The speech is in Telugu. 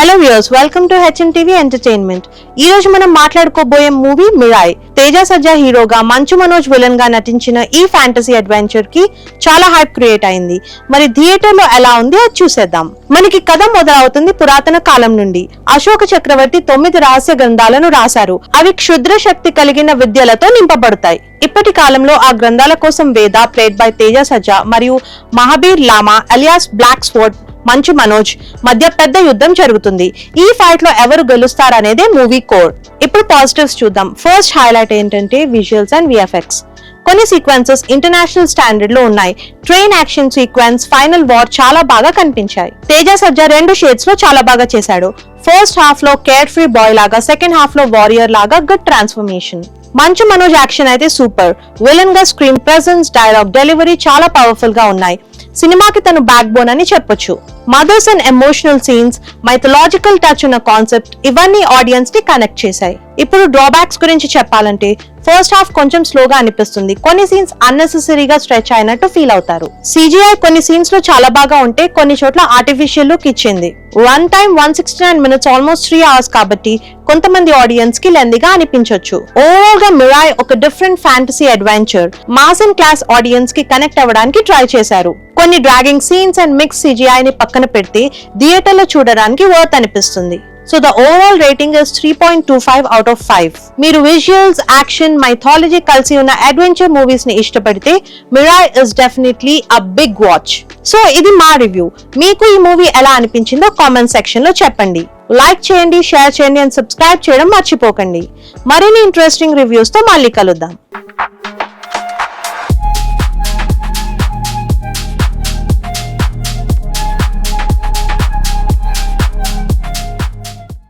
Hello viewers, welcome to HMTV entertainment. ఈ రోజు మనం మాట్లాడుకోబోయే మూవీ మిరాయ్. తేజ సజ్జా హీరోగా, మంచు మనోజ్ విలన్ గా నటించిన ఈ ఫ్యాంటసీ అడ్వెంచర్ కి చాలా హైప్ క్రియేట్ అయింది. మరి థియేటర్ లో ఎలా ఉంది అది చూసేద్దాం. మనకి కథ మొదలవుతుంది పురాతన కాలం నుండి. అశోక చక్రవర్తి 9 రహస్య గ్రంథాలను రాశారు. అవి క్షుద్ర శక్తి కలిగిన విద్యలతో నింపబడతాయి. ఇప్పటి కాలంలో ఆ గ్రంథాల కోసం వేద, ప్లేడ్ బై తేజ సజ్జా మరియు మహాబీర్ లామా alias black sword Manchu Manoj మధ్య పెద్ద యుద్ధం జరుగుతుంది. ఈ ఫైట్ లో ఎవరు గెలుస్తారనేదే మూవీ కోర్. ఇప్పుడు పాజిటివ్స్ చూద్దాం. ఫస్ట్ హైలైట్ ఏంటంటే విజువల్స్ అండ్ VFX. కొన్ని సీక్వెన్సెస్ ఇంటర్నేషనల్ స్టాండర్డ్ లో ఉన్నాయి. Train action sequence, final war చాలా బాగా కనిపించాయి. తేజ సజ్జా 2 షేడ్స్ లో చాలా బాగా చేశాడు. ఫస్ట్ హాఫ్ లో కేర్ ఫ్రీ బాయ్ లాగా, సెకండ్ హాఫ్ లో వారియర్ లాగా good transformation. Manchu Manoj action అయితే సూపర్. విలన్ గా స్క్రీన్ ప్రెజెన్స్, డైలాగ్ డెలివరీ చాలా పవర్ఫుల్ గా ఉన్నాయి. సినిమాకి తను బ్యాక్ బోన్ అని చెప్పొచ్చు. Mothers and emotional scenes, mythological touch ఉన్న కాన్సెప్ట్, ఇవన్నీ ఆడియన్స్ ని కనెక్ట్ చేశాయి. ఇప్పుడు డ్రాబ్యాక్స్ గురించి చెప్పాలంటే ఫస్ట్ హాఫ్ కొంచెం స్లోగా అనిపిస్తుంది. కొన్ని సీన్స్ అన్నెసెసరీగా స్ట్రెచ్ అయినట్టు ఫీల్ అవుతారు. CGI కొన్ని సీన్స్ లో చాలా బాగా ఉంటే కొన్ని చోట్ల ఆర్టిఫిషియల్ లుక్ ఇచ్చింది. Run time 169 minutes, almost 3 hours కాబట్టి కొంతమంది ఆడియన్స్ కి లెందీగా అనిపించొచ్చు. ఓవరాల్ గా మిరాయ్ ఒక different fantasy adventure. Mass and class audience కి కనెక్ట్ అవ్వడానికి ట్రై చేశారు. కొన్ని dragging scenes and mix CGI ని పక్కన పెడితే థియేటర్ లో చూడడానికి వర్త్ అనిపిస్తుంది. So the overall rating is 3.25 out of 5. మీరు విజువల్స్, యాక్షన్, మైథాలజీ కలిసి ఉన్న అడ్వెంచర్ మూవీస్ ని ఇష్టపడితే Mirai is definitely a big watch. So ఇది మా రివ్యూ. మీకు ఈ మూవీ ఎలా అనిపించిందో కామెంట్ సెక్షన్ లో చెప్పండి. లైక్ చేయండి, షేర్ చేయండి అండ్ సబ్స్క్రైబ్ చేయడం మర్చిపోకండి. మరిన్ని ఇంట్రెస్టింగ్ రివ్యూస్ తో మళ్ళీ కలుద్దాం.